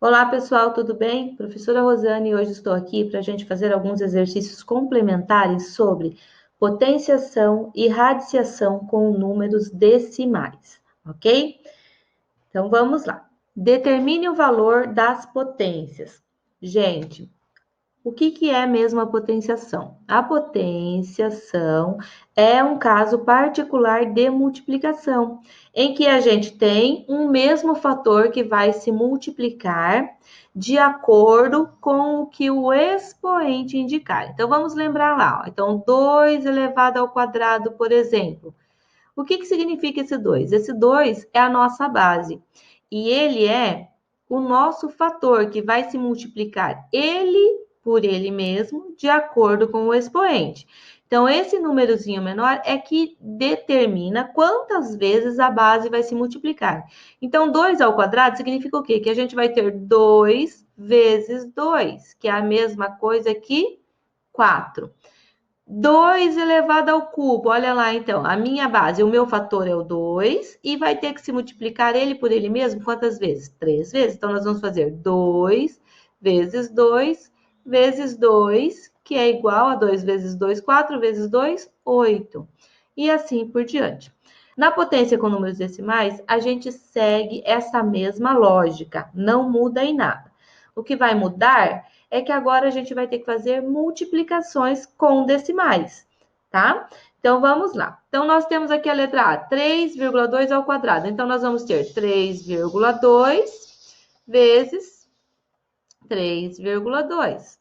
Olá, pessoal, tudo bem? Professora Rosane, hoje estou aqui para a gente fazer alguns exercícios complementares sobre potenciação e radiciação com números decimais, ok? Então, vamos lá. Determine o valor das potências. Gente, o que é mesmo a potenciação? A potenciação é um caso particular de multiplicação, em que a gente tem um mesmo fator que vai se multiplicar de acordo com o que o expoente indicar. Então, vamos lembrar lá. Ó. Então, 2 elevado ao quadrado, por exemplo. O que significa esse 2? Esse 2 é a nossa base. E ele é o nosso fator que vai se multiplicar ele por ele mesmo, de acordo com o expoente. Então, esse númerozinho menor é que determina quantas vezes a base vai se multiplicar. Então, 2 ao quadrado significa o quê? Que a gente vai ter 2 vezes 2, que é a mesma coisa que 4. 2 elevado ao cubo, olha lá então, a minha base, o meu fator é o 2 e vai ter que se multiplicar ele por ele mesmo quantas vezes? 3 vezes. Então, nós vamos fazer 2 vezes 2 vezes 2, que é igual a 2 vezes 2, 4 vezes 2, 8. E assim por diante. Na potência com números decimais, a gente segue essa mesma lógica, não muda em nada. O que vai mudar é que agora a gente vai ter que fazer multiplicações com decimais, tá? Então, vamos lá. Então, nós temos aqui a letra A, 3,2 ao quadrado. Então, nós vamos ter 3,2 vezes 3,2,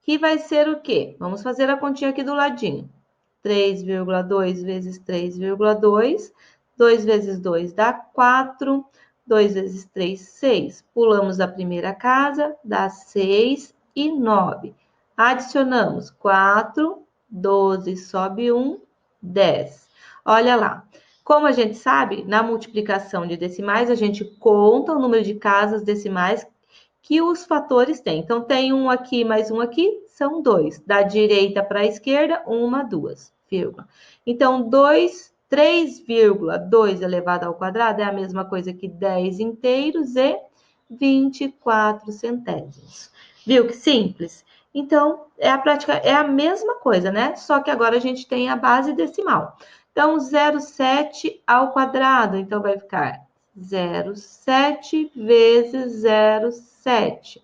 que vai ser o quê? Vamos fazer a continha aqui do ladinho. 3,2 vezes 3,2, 2 vezes 2 dá 4, 2 vezes 3, 6. Pulamos a primeira casa, dá 6 e 9. Adicionamos 4, 12, sobe 1, 10. Olha lá. Como a gente sabe, na multiplicação de decimais, a gente conta o número de casas decimais que os fatores têm. Então, tem um aqui mais um aqui, são 2. Da direita para a esquerda, 1, 2, vírgula. Então, 3,2 elevado ao quadrado é a mesma coisa que 10 inteiros e 24 centésimos. Viu que simples? Então, é a mesma coisa, né? Só que agora a gente tem a base decimal. Então, 0,7 ao quadrado. Então, vai ficar 0,7 vezes 0,7,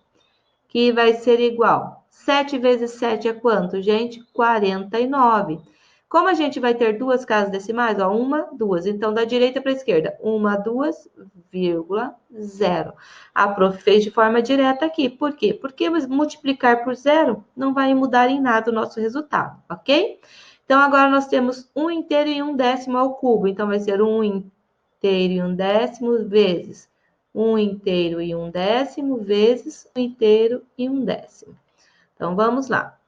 que vai ser igual. 7 vezes 7 é quanto, gente? 49. Como a gente vai ter duas casas decimais, ó, 1, 2. Então, da direita para a esquerda, 1, 2, vírgula, 0. A prof fez de forma direta aqui. Por quê? Porque multiplicar por 0 não vai mudar em nada o nosso resultado, ok? Então, agora nós temos 1 inteiro e 1 décimo ao cubo. Então, vai ser 1 inteiro e 1 décimo vezes 1 inteiro e 1 décimo vezes 1 inteiro e 1 décimo. Então, vamos lá.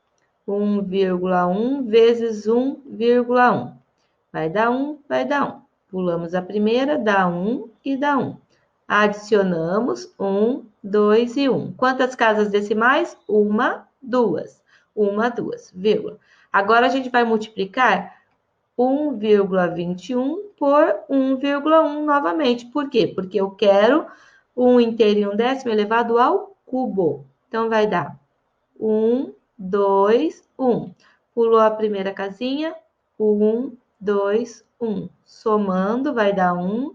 1,1 vezes 1,1. Vai dar 1, vai dar 1. Pulamos a primeira, dá 1 e dá 1. Adicionamos 1, 2 e 1. Quantas casas decimais? 1, 2. 1, 2, vírgula. Agora, a gente vai multiplicar 1,21 por 1,1 novamente. Por quê? Porque eu quero 1 inteiro e 1 décimo elevado ao cubo. Então, vai dar 1, 2, 1. Pulou a primeira casinha, 1, 2, 1. Somando, vai dar 1,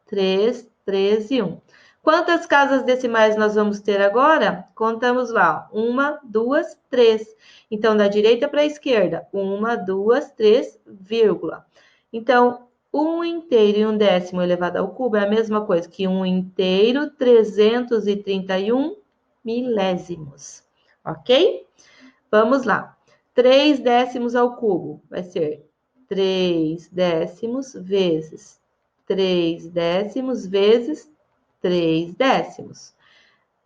3, 3 e 1. Quantas casas decimais nós vamos ter agora? Contamos lá. 1, 2, 3. Então, da direita para a esquerda. 1, 2, 3, vírgula. Então, 1 inteiro e 1 décimo elevado ao cubo é a mesma coisa que 1 inteiro, 331 milésimos. Ok? Vamos lá. 3 décimos ao cubo vai ser 3 décimos vezes 3 décimos vezes 3 décimos.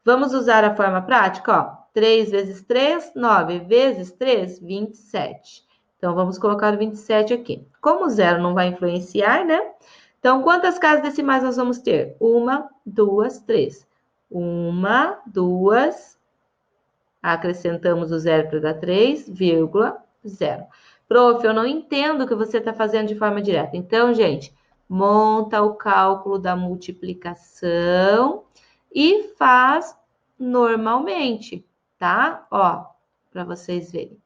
Vamos usar a forma prática, ó. 3 vezes 3, 9 vezes 3, 27. Então, vamos colocar o 27 aqui. Como o zero não vai influenciar, né? Então, quantas casas decimais nós vamos ter? 1, 2, 3. 1, 2, acrescentamos o zero para dar 3, vírgula, 0. Prof, eu não entendo o que você está fazendo de forma direta. Então, gente, monta o cálculo da multiplicação e faz normalmente, tá? Ó, para vocês verem.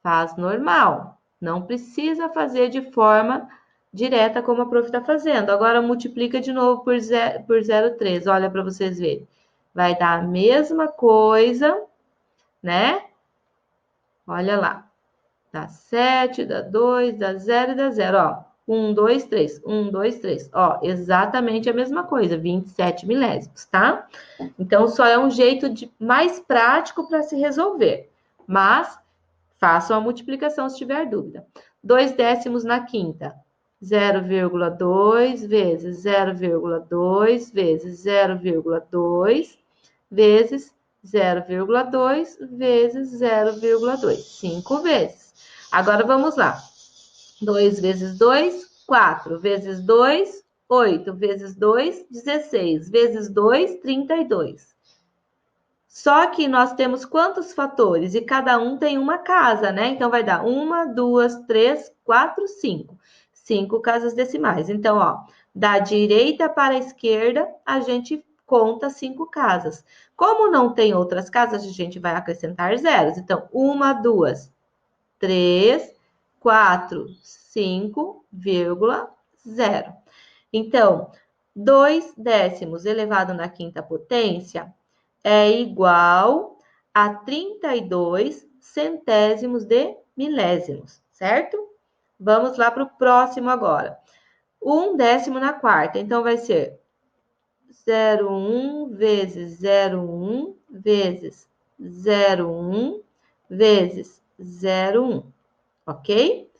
Faz normal. Não precisa fazer de forma direta como a prof está fazendo. Agora, multiplica de novo por 0,3. Olha para vocês verem. Vai dar a mesma coisa, né? Olha lá. Dá 7, dá 2, dá 0 e dá 0. Ó, 1, 2, 3. 1, 2, 3. Ó, exatamente a mesma coisa, 27 milésimos, tá? Então, só é um jeito mais prático para se resolver. Mas, façam a multiplicação se tiver dúvida. 2 décimos na quinta. 0,2 vezes 0,2 vezes 0,2 vezes 0,2 vezes 0,2. 5 vezes. Agora, vamos lá. 2 vezes 2, 4. Vezes 2, 8. Vezes 2, 16. Vezes 2, 32. Só que nós temos quantos fatores? E cada um tem uma casa, né? Então, vai dar 1, 2, 3, 4, 5. 5 casas decimais. Então, ó, da direita para a esquerda, a gente conta 5 casas. Como não tem outras casas, a gente vai acrescentar zeros. Então, 1, 2, 3, 4, 5,0. Então, 2 décimos elevado na quinta potência é igual a 32 centésimos de milésimos, certo? Vamos lá para o próximo agora. 1 décimo na quarta, então vai ser 0,1 vezes 0,1 vezes 0,1 vezes 0,1, ok?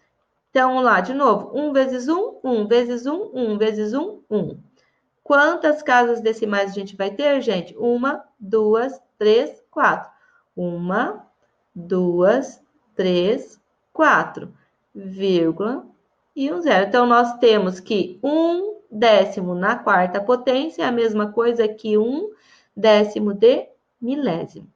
Então, vamos lá, de novo. 1 vezes 1, 1 vezes 1, 1 vezes 1, 1. Quantas casas decimais a gente vai ter, gente? 1, 2, 3, 4. 1, 2, 3, 4, vírgula e 1 zero. Então, nós temos que 1 décimo na quarta potência é a mesma coisa que 1 décimo de milésimo.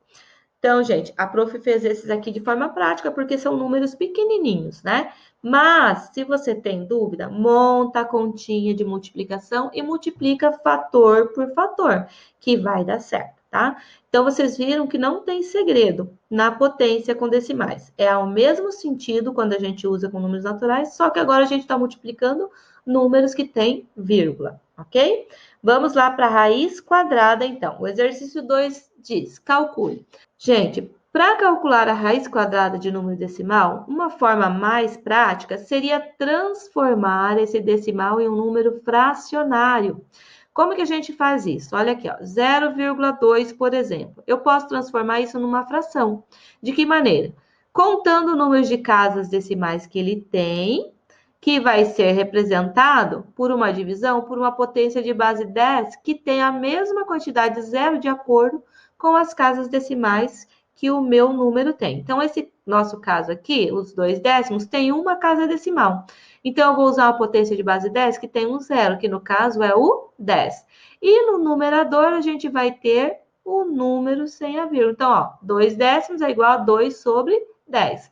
Então, gente, a prof fez esses aqui de forma prática, porque são números pequenininhos, né? Mas, se você tem dúvida, monta a continha de multiplicação e multiplica fator por fator, que vai dar certo, tá? Então, vocês viram que não tem segredo na potência com decimais. É ao mesmo sentido quando a gente usa com números naturais, só que agora a gente está multiplicando números que têm vírgula, ok? Vamos lá para a raiz quadrada, então. O exercício 2 diz, calcule. Gente, para calcular a raiz quadrada de número decimal, uma forma mais prática seria transformar esse decimal em um número fracionário. Como que a gente faz isso? Olha aqui, ó, 0,2, por exemplo. Eu posso transformar isso numa fração. De que maneira? Contando o número de casas decimais que ele tem, que vai ser representado por uma divisão, por uma potência de base 10, que tem a mesma quantidade de zero de acordo com as casas decimais que o meu número tem. Então, esse nosso caso aqui, os 2 décimos, tem uma casa decimal. Então, eu vou usar uma potência de base 10 que tem um zero, que no caso é o 10. E no numerador, a gente vai ter o número sem a vírgula. Então, ó, 2 décimos é igual a 2 sobre 10.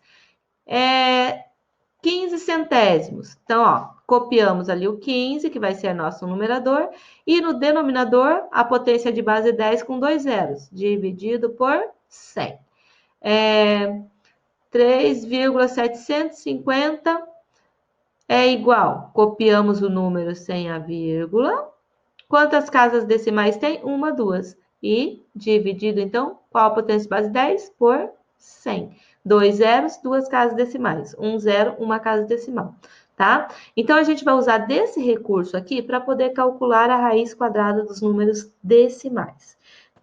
15 centésimos. Então, ó, copiamos ali o 15, que vai ser nosso numerador, e no denominador, a potência de base 10 com 2 zeros, dividido por 100. 3,750 é igual. Copiamos o número sem a vírgula. Quantas casas decimais tem? 1, 2. E dividido, então, qual a potência de base 10? Por 100. 2 zeros, 2 casas decimais. 1 zero, 1 casa decimal, tá? Então, a gente vai usar desse recurso aqui para poder calcular a raiz quadrada dos números decimais.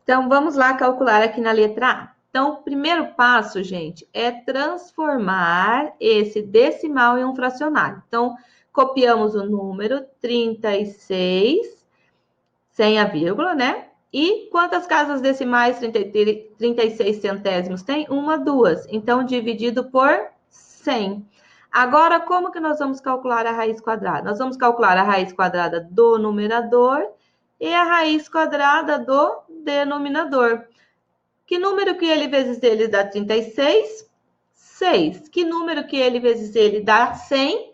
Então, vamos lá calcular aqui na letra A. Então, o primeiro passo, gente, é transformar esse decimal em um fracionário. Então, copiamos o número 36, sem a vírgula, né? E quantas casas decimais 36 centésimos tem? 1, 2. Então, dividido por 100. Agora, como que nós vamos calcular a raiz quadrada? Nós vamos calcular a raiz quadrada do numerador e a raiz quadrada do denominador. Que número que ele vezes ele dá 36? 6. Que número que ele vezes ele dá 100?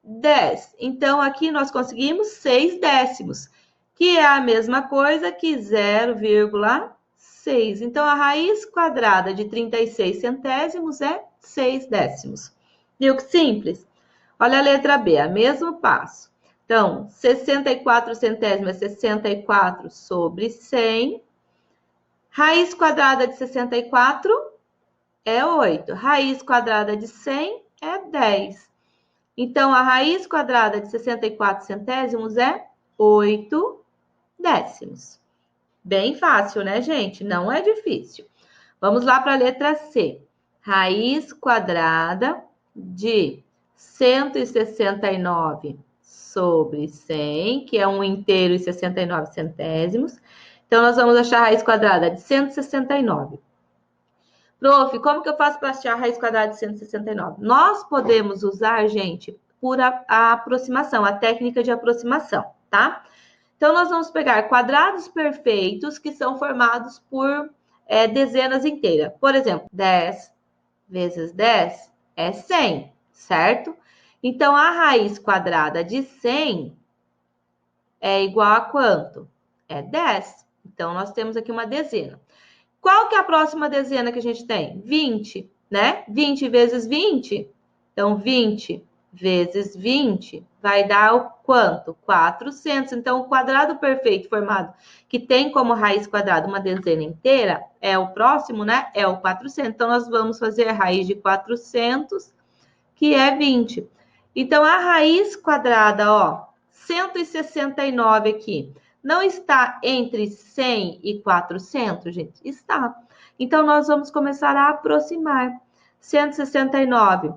10. Então, aqui nós conseguimos 6 décimos, que é a mesma coisa que 0,6. 6. Então, a raiz quadrada de 36 centésimos é 6 décimos. Viu que simples? Olha a letra B, é o mesmo passo. Então, 64 centésimos é 64 sobre 100. Raiz quadrada de 64 é 8. Raiz quadrada de 100 é 10. Então, a raiz quadrada de 64 centésimos é 8 décimos. Bem fácil, né, gente? Não é difícil. Vamos lá para a letra C. Raiz quadrada de 169 sobre 100, que é 1 inteiro e 69 centésimos. Então, nós vamos achar a raiz quadrada de 169. Prof, como que eu faço para achar a raiz quadrada de 169? Nós podemos usar, gente, por a aproximação, a técnica de aproximação, tá? Então, nós vamos pegar quadrados perfeitos que são formados por dezenas inteiras. Por exemplo, 10 vezes 10 é 100, certo? Então, a raiz quadrada de 100 é igual a quanto? É 10. Então, nós temos aqui uma dezena. Qual que é a próxima dezena que a gente tem? 20, né? 20 vezes 20. Então, 20 vezes 20 vai dar o quanto? 400. Então, o quadrado perfeito formado, que tem como raiz quadrada uma dezena inteira, é o próximo, né? É o 400. Então, nós vamos fazer a raiz de 400, que é 20. Então, a raiz quadrada, ó, 169 aqui, não está entre 100 e 400, gente? Está. Então, nós vamos começar a aproximar. 169,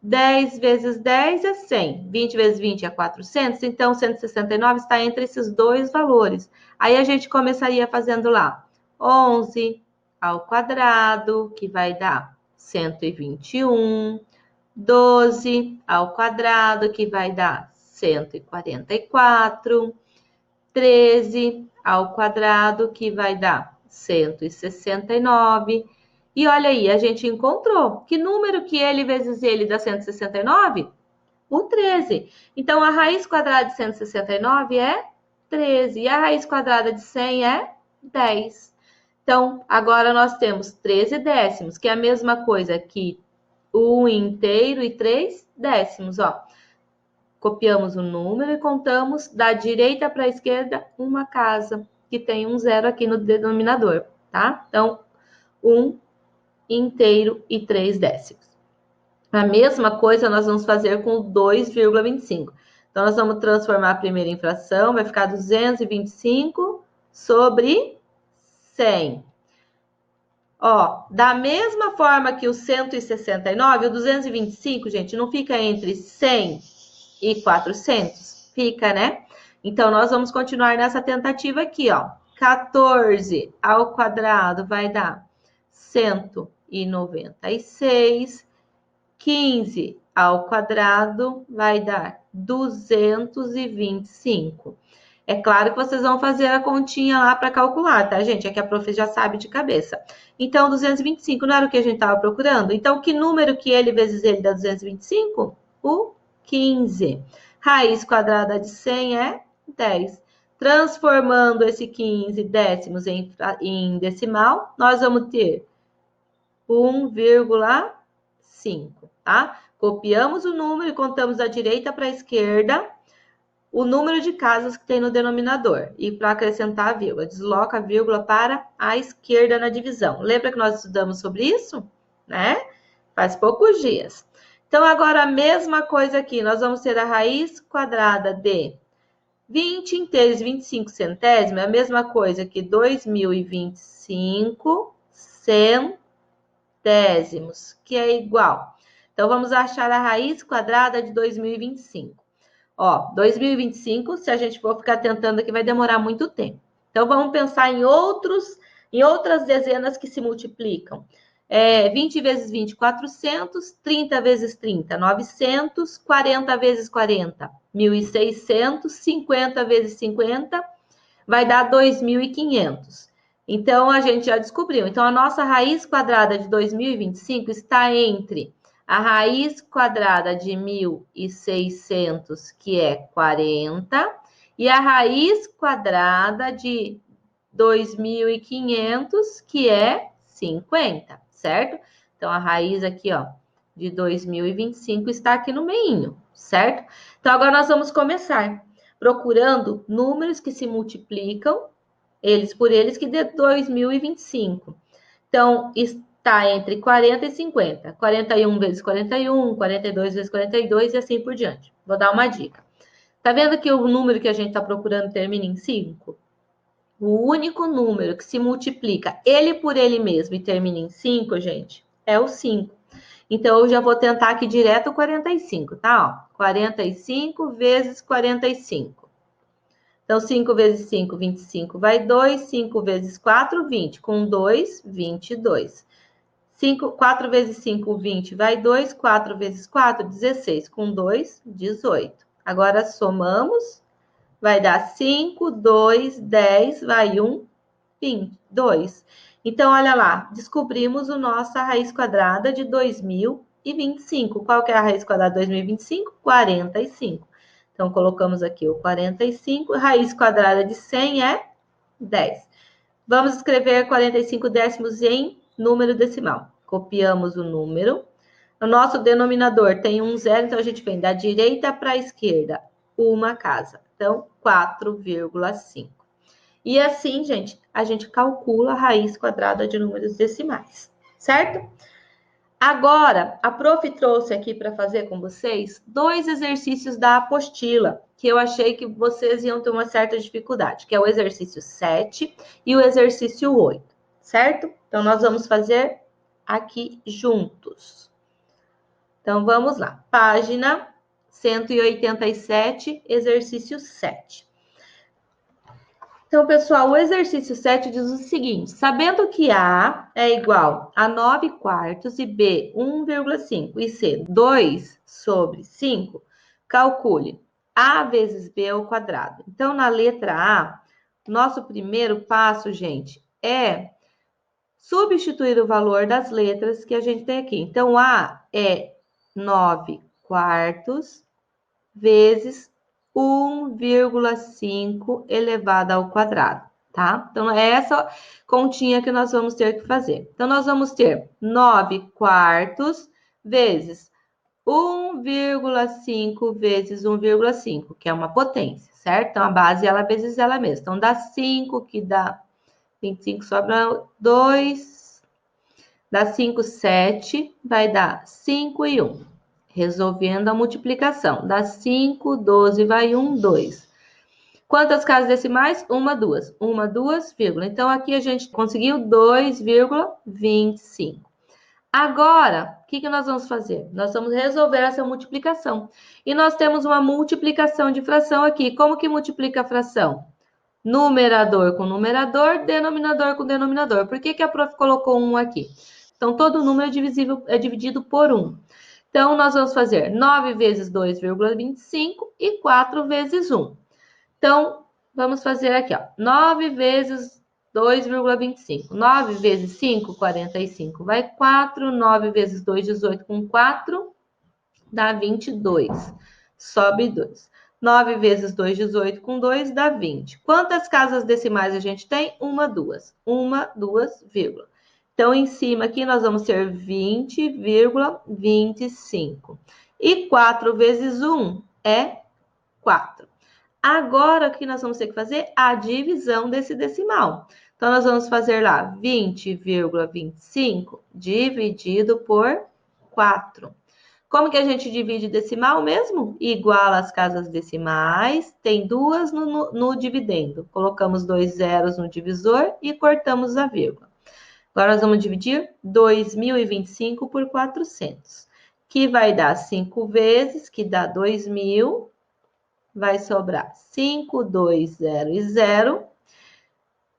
10 vezes 10 é 100. 20 vezes 20 é 400. Então, 169 está entre esses dois valores. Aí, a gente começaria fazendo lá 11 ao quadrado, que vai dar 121. 12 ao quadrado, que vai dar 144. 13 ao quadrado, que vai dar 169. E olha aí, a gente encontrou. Que número que ele vezes ele dá 169? O 13. Então, a raiz quadrada de 169 é 13. E a raiz quadrada de 100 é 10. Então, agora nós temos 13 décimos, que é a mesma coisa que 1 inteiro e 3 décimos, ó. Copiamos o número e contamos da direita para a esquerda uma casa, que tem um zero aqui no denominador, tá? Então, 1 inteiro e 3 décimos. A mesma coisa nós vamos fazer com 2,25. Então, nós vamos transformar a primeira em fração, vai ficar 225 sobre 100. Ó, da mesma forma que o 169, o 225, gente, não fica entre 100 e 400? Fica, né? Então, nós vamos continuar nessa tentativa aqui, ó. 14 ao quadrado vai dar 196. 15 ao quadrado vai dar 225. É claro que vocês vão fazer a continha lá para calcular, tá, gente? É que a prof já sabe de cabeça. Então, 225 não era o que a gente estava procurando? Então, que número que ele vezes ele dá 225? O 15. Raiz quadrada de 100 é 10. Transformando esse 15 décimos em decimal, nós vamos ter 1,5, tá? Copiamos o número e contamos da direita para a esquerda o número de casas que tem no denominador. E para acrescentar a vírgula, desloca a vírgula para a esquerda na divisão. Lembra que nós estudamos sobre isso? Né? Faz poucos dias. Então, agora a mesma coisa aqui. Nós vamos ter a raiz quadrada de 20 inteiros e 25 centésimos. É a mesma coisa que 2.025 centésimos, que é igual. Então, vamos achar a raiz quadrada de 2.025. Ó, 2025, se a gente for ficar tentando aqui, vai demorar muito tempo. Então, vamos pensar em outras dezenas que se multiplicam. 20 vezes 20, 400. 30 vezes 30, 900. 40 vezes 40, 1.600. 50 vezes 50, vai dar 2.500. Então, a gente já descobriu. Então, a nossa raiz quadrada de 2025 está entre a raiz quadrada de 1.600, que é 40, e a raiz quadrada de 2.500, que é 50, certo? Então, a raiz aqui, ó, de 2025 está aqui no meinho, certo? Então, agora nós vamos começar procurando números que se multiplicam, eles por eles, que dê 2025. Então, está entre 40 e 50. 41 vezes 41, 42 vezes 42 e assim por diante. Vou dar uma dica. Tá vendo que o número que a gente está procurando termina em 5? O único número que se multiplica ele por ele mesmo e termina em 5, gente, é o 5. Então, eu já vou tentar aqui direto o 45, tá? Ó, 45 vezes 45. Então, 5 vezes 5, 25, vai 2. 5 vezes 4, 20. Com 2, 22. 4 vezes 5, 20, vai 2. 4 vezes 4, 16. Com 2, 18. Agora, somamos. Vai dar 5, 2, 10, vai 1, 22. Então, olha lá, descobrimos a nossa raiz quadrada de 2025. Qual que é a raiz quadrada de 2025? 45. Então, colocamos aqui o 45. Raiz quadrada de 100 é 10. Vamos escrever 45 décimos em número decimal. Copiamos o número. O nosso denominador tem um zero, então a gente vem da direita para a esquerda, uma casa. Então, 4,5. E assim, gente, a gente calcula a raiz quadrada de números decimais, certo? Agora, a prof trouxe aqui para fazer com vocês 2 exercícios da apostila, que eu achei que vocês iam ter uma certa dificuldade, que é o exercício 7 e o exercício 8, certo? Então, nós vamos fazer aqui juntos. Então, vamos lá. Página 187, exercício 7. Então, pessoal, o exercício 7 diz o seguinte: sabendo que A é igual a 9 quartos e B 1,5 e C 2 sobre 5, calcule A vezes B ao quadrado. Então, na letra A, nosso primeiro passo, gente, é substituir o valor das letras que a gente tem aqui. Então, A é 9 quartos vezes 1,5 elevado ao quadrado, tá? Então, é essa continha que nós vamos ter que fazer. Então, nós vamos ter 9 quartos vezes 1,5 vezes 1,5, que é uma potência, certo? Então, a base ela vezes ela mesma. Então, dá 5, que dá 25, sobra 2, dá 5, 7, vai dar 5 e 1. Resolvendo a multiplicação. Dá 5, 12, vai 1, 2. Quantas casas decimais? 1, 2. 1, 2, vírgula. Então, aqui a gente conseguiu 2,25. Agora, o que nós vamos fazer? Nós vamos resolver essa multiplicação. E nós temos uma multiplicação de fração aqui. Como que multiplica a fração? Numerador com numerador, denominador com denominador. Por que a prof colocou 1 aqui? Então, todo número é dividido por 1. Então, nós vamos fazer 9 vezes 2,25 e 4 vezes 1. Então, vamos fazer aqui, ó. 9 vezes 2,25. 9 vezes 5, 45. Vai 4. 9 vezes 2, 18 com 4. Dá 22. Sobe 2. 9 vezes 2, 18 com 2, dá 20. Quantas casas decimais a gente tem? 1, 2. 1, 2, vírgula. Então, em cima aqui, nós vamos ter 20,25. E 4 vezes 1 é 4. Agora, o que nós vamos ter que fazer? A divisão desse decimal. Então, nós vamos fazer lá 20,25 dividido por 4. Como que a gente divide decimal mesmo? Igual às casas decimais, tem 2 no dividendo. Colocamos 2 zeros no divisor e cortamos a vírgula. Agora, nós vamos dividir 2.025 por 400, que vai dar 5 vezes, que dá 2.000, vai sobrar 5, 2, 0 e 0.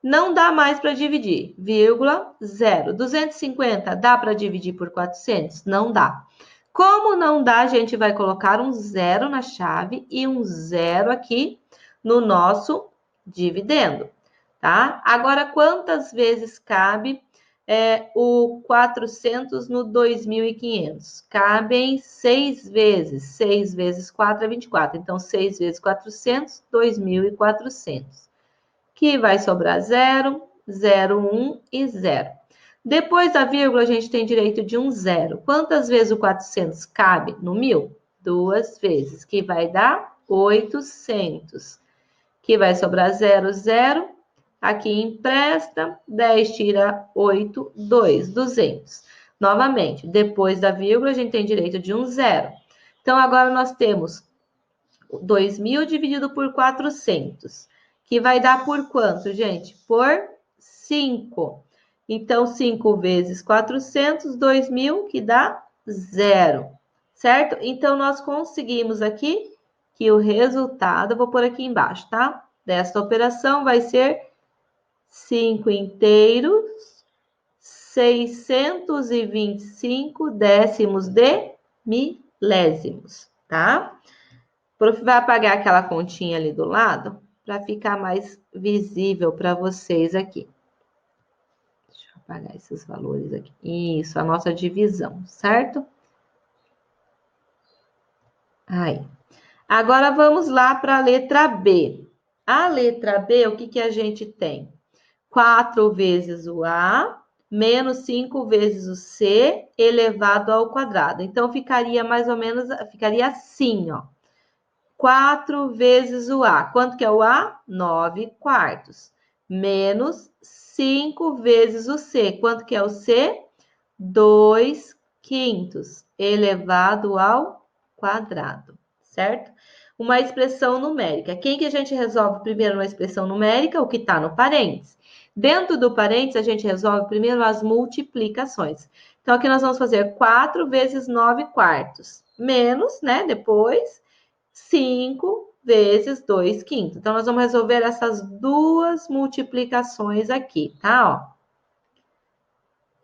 Não dá mais para dividir, vírgula, 0. 250 dá para dividir por 400? Não dá. Como não dá, a gente vai colocar um 0 na chave e um 0 aqui no nosso dividendo, tá? Agora, quantas vezes cabe o 400 no 2.500? Cabem 6 vezes. 6 vezes 4 é 24. Então, 6 vezes 400, 2.400. que vai sobrar 0, 0, 1 e 0. Depois da vírgula, a gente tem direito de um zero. Quantas vezes o 400 cabe no 1000? 2 vezes, que vai dar 800. Que vai sobrar 0, 0. Aqui empresta, 10 tira 8, 2, 200. Novamente, depois da vírgula, a gente tem direito de um zero. Então, agora nós temos 2.000 dividido por 400, que vai dar por quanto, gente? Por 5. Então, 5 vezes 400, 2.000, que dá 0, certo? Então, nós conseguimos aqui que o resultado, eu vou pôr aqui embaixo, tá? Desta operação vai ser 5 inteiros, 625 décimos de milésimos, tá? O prof vai apagar aquela continha ali do lado para ficar mais visível para vocês aqui. Deixa eu apagar esses valores aqui. Isso, a nossa divisão, certo? Aí. Agora vamos lá para a letra B. A letra B, o que que a gente tem? 4 vezes o A menos 5 vezes o C elevado ao quadrado. Então, ficaria mais ou menos, ficaria assim, ó. 4 vezes o A. Quanto que é o A? 9 quartos. Menos 5 vezes o C. Quanto que é o C? 2 quintos. Elevado ao quadrado, certo? Uma expressão numérica. Quem que a gente resolve primeiro uma expressão numérica? O que está no parênteses. Dentro do parênteses, a gente resolve primeiro as multiplicações. Então, aqui nós vamos fazer 4 vezes 9 quartos. Menos, né? Depois, 5 vezes 2 quintos. Então, nós vamos resolver essas duas multiplicações aqui, tá? Ó,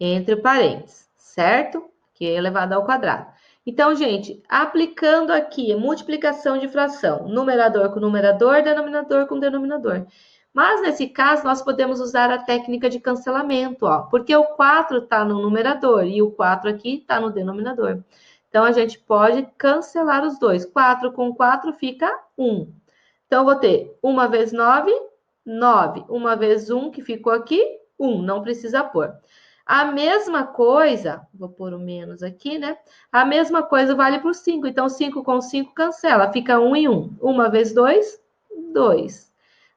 entre parênteses, certo? Que é elevado ao quadrado. Então, gente, aplicando aqui multiplicação de fração, numerador com numerador, denominador com denominador. Mas, nesse caso, nós podemos usar a técnica de cancelamento, ó, porque o 4 está no numerador e o 4 aqui está no denominador. Então, a gente pode cancelar os dois. 4 com 4 fica 1. Então, eu vou ter 1 vezes 9, 9. 1 vezes 1, que ficou aqui, 1. Não precisa pôr. A mesma coisa, vou pôr o menos aqui, né? A mesma coisa vale para o 5. Então, 5 com 5 cancela. Fica 1 e 1. 1 vezes 2, 2.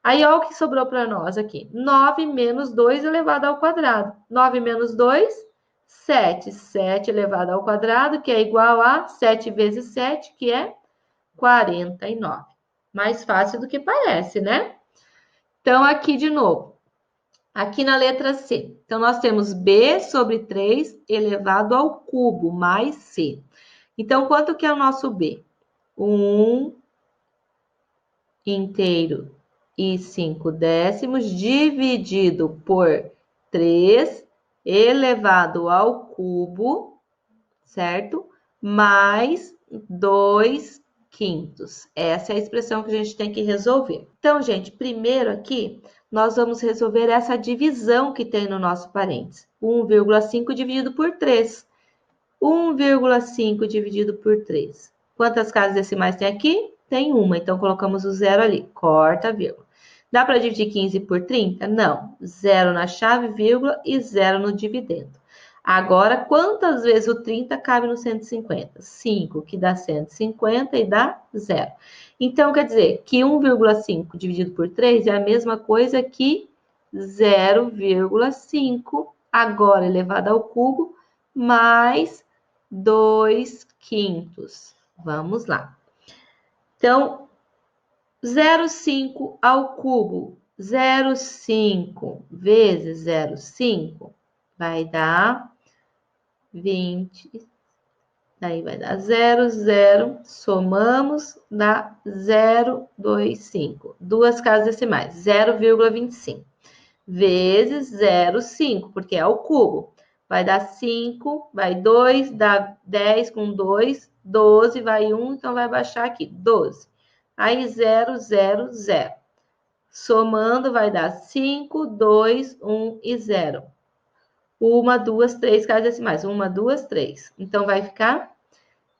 Aí, olha o que sobrou para nós aqui. 9 menos 2 elevado ao quadrado. 9 menos 2, 7. 7 elevado ao quadrado, que é igual a 7 vezes 7, que é 49. Mais fácil do que parece, né? Então, aqui de novo. Aqui na letra C. Então, nós temos B sobre 3 elevado ao cubo, mais C. Então, quanto que é o nosso B? 1 inteiro e 5 décimos dividido por 3 elevado ao cubo, certo? Mais 2 quintos. Essa é a expressão que a gente tem que resolver. Então, gente, primeiro aqui, nós vamos resolver essa divisão que tem no nosso parênteses. 1,5 dividido por 3. 1,5 dividido por 3. Quantas casas decimais tem aqui? Tem uma, então colocamos o zero ali. Corta a vírgula. Dá para dividir 15 por 30? Não. Zero na chave, vírgula e zero no dividendo. Agora, quantas vezes o 30 cabe no 150? 5, que dá 150 e dá 0. Então, quer dizer que 1,5 dividido por 3 é a mesma coisa que 0,5, agora elevado ao cubo, mais 2 quintos. Vamos lá. Então, 0,5 ao cubo. 0,5 vezes 0,5 vai dar 20. Daí vai dar 0, 0. Somamos, dá 0,25. Duas casas decimais, 0,25. Vezes 0,5, porque é o cubo. Vai dar 5, vai 2, dá 10 com 2, 12, vai 1, então vai baixar aqui, 12. Aí 0, 0, 0. Somando vai dar 5, 2, 1 e 0. 1, 2, 3 casas decimais. 1, 2, 3. Então vai ficar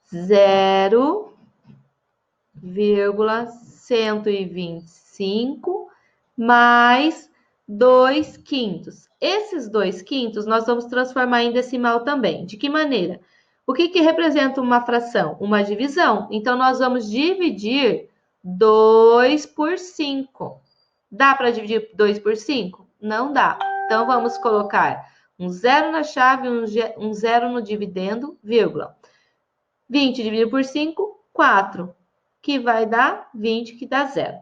0,125 mais 2 quintos. Esses 2 quintos nós vamos transformar em decimal também. De que maneira? O que representa uma fração? Uma divisão. Então, nós vamos dividir 2 por 5. Dá para dividir 2 por 5? Não dá. Então, vamos colocar um zero na chave, um zero no dividendo, vírgula. 20 dividido por 5, 4, que vai dar 20, que dá zero.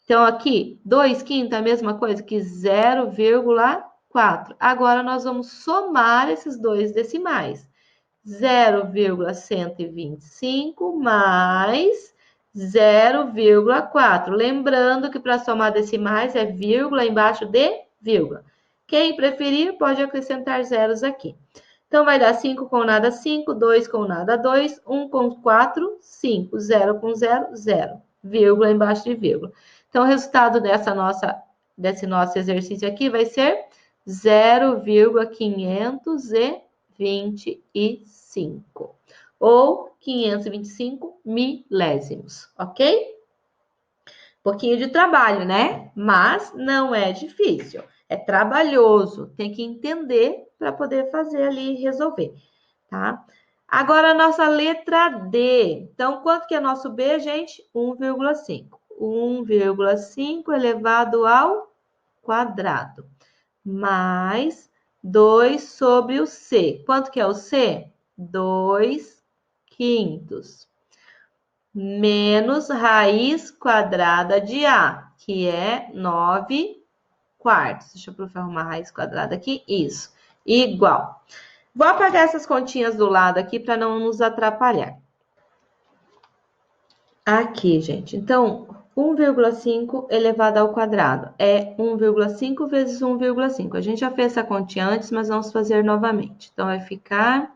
Então, aqui, 2 quintos é a mesma coisa que 0,4. Agora, nós vamos somar esses dois decimais. 0,125 mais 0,4. Lembrando que para somar decimais é vírgula embaixo de vírgula. Quem preferir pode acrescentar zeros aqui. Então, vai dar 5 com nada 5, 2 com nada 2, 1 com 4, 5, 0 com 0, 0. Vírgula embaixo de vírgula. Então, o resultado desse nosso exercício aqui vai ser 0,525 ou 525 milésimos, ok? Pouquinho de trabalho, né? Mas não é difícil, é trabalhoso, tem que entender para poder fazer ali e resolver, tá? Agora a nossa letra D. Então, quanto que é nosso B, gente? 1,5. 1,5 elevado ao quadrado, mais 2 sobre o C. Quanto que é o C? 2 quintos. Menos raiz quadrada de A, que é 9 quartos. Deixa eu arrumar a raiz quadrada aqui. Isso. Igual. Vou apagar essas continhas do lado aqui para não nos atrapalhar. Aqui, gente. Então, 1,5 elevado ao quadrado é 1,5 vezes 1,5. A gente já fez essa continha antes, mas vamos fazer novamente. Então, vai ficar...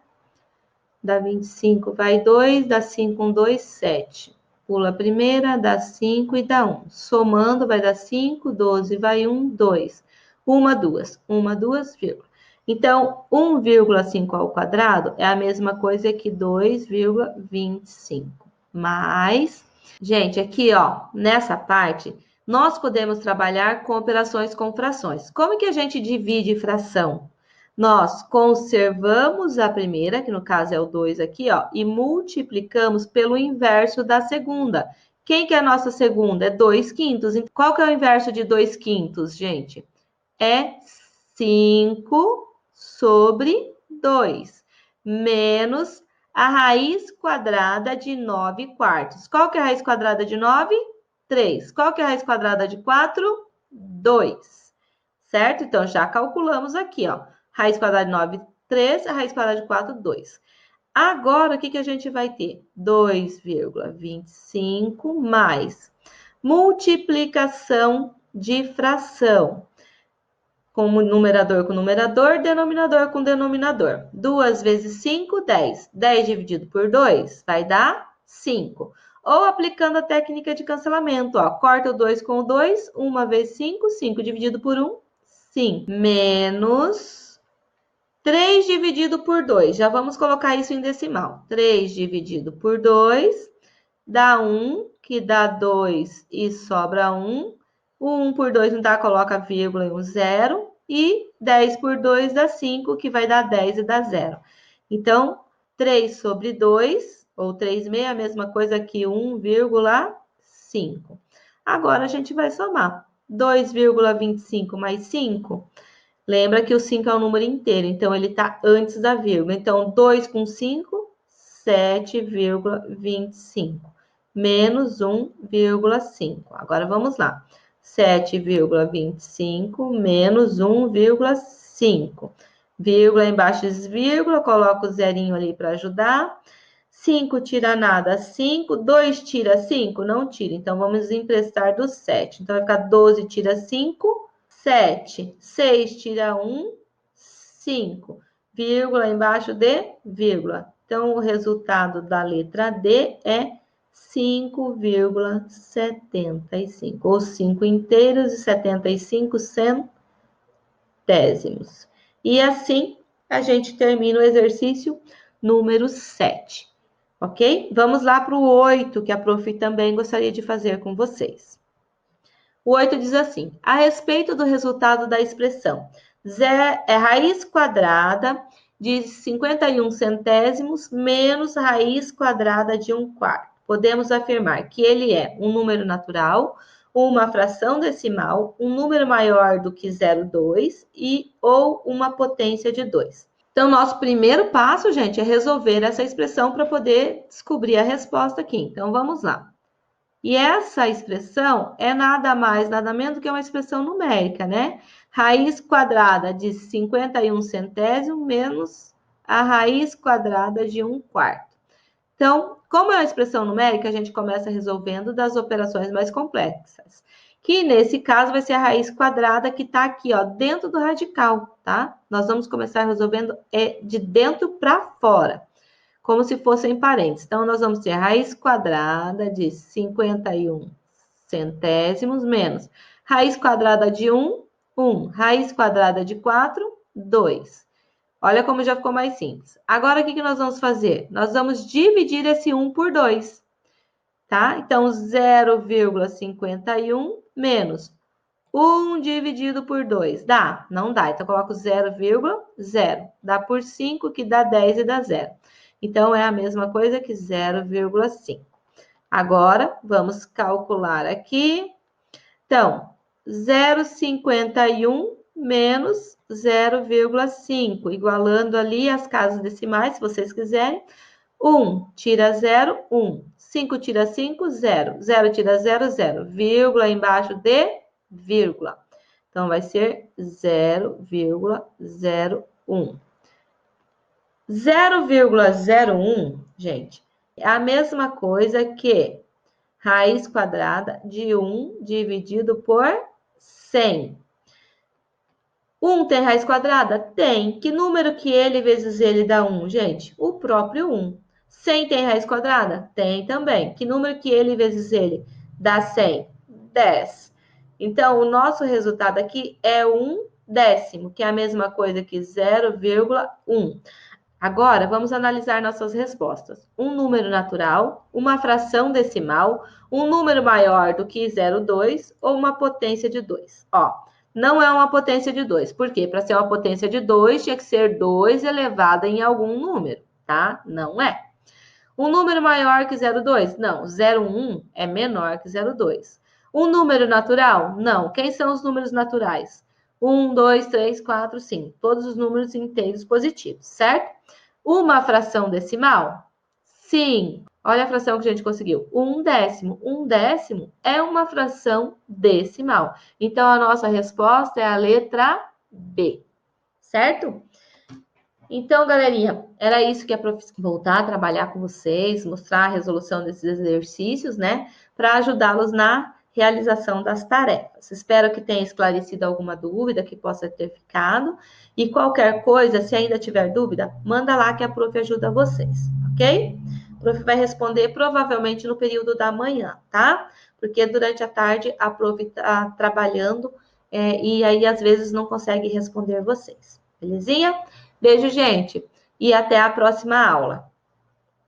Dá 25, vai 2, dá 5, 1, 2, 7. Pula a primeira, dá 5 e dá 1. Somando, vai dar 5, 12, vai 1, 2. 1, 2, 1, 2, vírgula. Então, 1,5 ao quadrado é a mesma coisa que 2,25. Mais, gente, aqui, ó, nessa parte, nós podemos trabalhar com operações com frações. Como que a gente divide fração? Nós conservamos a primeira, que no caso é o 2 aqui, ó, e multiplicamos pelo inverso da segunda. Quem que é a nossa segunda? É 2 quintos. Qual que é o inverso de 2 quintos, gente? É 5 sobre 2, menos a raiz quadrada de 9 quartos. Qual que é a raiz quadrada de 9? 3. Qual que é a raiz quadrada de 4? 2. Certo? Então, já calculamos aqui, ó. Raiz quadrada de 9, 3. A raiz quadrada de 4, 2. Agora, o que que a gente vai ter? 2,25 mais multiplicação de fração. Com numerador com numerador, denominador com denominador. 2 vezes 5, 10. 10 dividido por 2 vai dar 5. Ou aplicando a técnica de cancelamento, ó. Corta o 2 com o 2, 1 vezes 5, 5 dividido por 1, 5. Menos 3 dividido por 2. Já vamos colocar isso em decimal. 3 dividido por 2 dá 1, que dá 2 e sobra 1. O 1 por 2 não dá, coloca vírgula e um zero. E 10 por 2 dá 5, que vai dar 10 e dá 0. Então, 3 sobre 2, ou 3,6, é a mesma coisa que 1,5. Agora, a gente vai somar. 2,25 mais 5. Lembra que o 5 é um número inteiro, então ele está antes da vírgula. Então, 2 com 5, 7,25. Menos 1,5. Agora, vamos lá. 7,25 menos 1,5. Vírgula embaixo de vírgula, coloca o zerinho ali para ajudar. 5 tira nada, 5. 2 tira 5? Não tira. Então, vamos emprestar do 7. Então, vai ficar 12 tira 5, 7. 6 tira 1, 5. Vírgula embaixo de vírgula. Então, o resultado da letra D é 5,75, ou 5 inteiros e 75 centésimos. E assim, a gente termina o exercício número 7, ok? Vamos lá para o 8, que a prof também gostaria de fazer com vocês. O 8 diz assim: a respeito do resultado da expressão, raiz quadrada de 51 centésimos menos raiz quadrada de 1/4. Podemos afirmar que ele é um número natural, uma fração decimal, um número maior do que 0,2 ou uma potência de 2. Então, nosso primeiro passo, gente, é resolver essa expressão para poder descobrir a resposta aqui. Então, vamos lá. E essa expressão é nada mais, nada menos do que uma expressão numérica, né? Raiz quadrada de 51 centésimos menos a raiz quadrada de 1/4. Então, como é uma expressão numérica, a gente começa resolvendo das operações mais complexas. Que nesse caso vai ser a raiz quadrada que está aqui, ó, dentro do radical, tá? Nós vamos começar resolvendo de dentro para fora, como se fossem parênteses. Então, nós vamos ter a raiz quadrada de 51 centésimos menos raiz quadrada de 1, 1. Raiz quadrada de 4, 2. Olha como já ficou mais simples. Agora, o que nós vamos fazer? Nós vamos dividir esse 1 por 2, tá? Então, 0,51 menos 1 dividido por 2. Dá? Não dá. Então, coloco 0,0. Dá por 5, que dá 10 e dá 0. Então, é a mesma coisa que 0,5. Agora, vamos calcular aqui. Então, 0,51 menos 0,5, igualando ali as casas decimais, se vocês quiserem. 1 tira 0, 1. 5 tira 5, 0. 0 tira 0, 0. Vírgula embaixo de vírgula. Então, vai ser 0,01. 0,01, gente, é a mesma coisa que raiz quadrada de 1 dividido por 100. 1 tem raiz quadrada? Tem. Que número que ele vezes ele dá 1, gente? O próprio 1. 100 tem raiz quadrada? Tem também. Que número que ele vezes ele dá 100? 10. Então, o nosso resultado aqui é 1/10, que é a mesma coisa que 0,1. Agora, vamos analisar nossas respostas. Um número natural, uma fração decimal, um número maior do que 0,2 ou uma potência de 2. Ó, não é uma potência de 2. Por quê? Para ser uma potência de 2, tinha que ser 2 elevado em algum número, tá? Não é. Um número maior que 0,2? Não, 0,1 é menor que 0,2. Um número natural? Não. Quem são os números naturais? 1, 2, 3, 4, 5. Todos os números inteiros positivos, certo? Uma fração decimal? Sim. Olha a fração que a gente conseguiu. 1/10. 1/10 é uma fração decimal. Então, a nossa resposta é a letra B, certo? Então, galerinha, era isso que a professora voltar a trabalhar com vocês, mostrar a resolução desses exercícios, né? Para ajudá-los na realização das tarefas. Espero que tenha esclarecido alguma dúvida que possa ter ficado. E qualquer coisa, se ainda tiver dúvida, manda lá que a prof ajuda vocês, ok? A prof vai responder provavelmente no período da manhã, tá? Porque durante a tarde a prof está trabalhando e aí às vezes não consegue responder vocês. Belezinha? Beijo, gente, e até a próxima aula.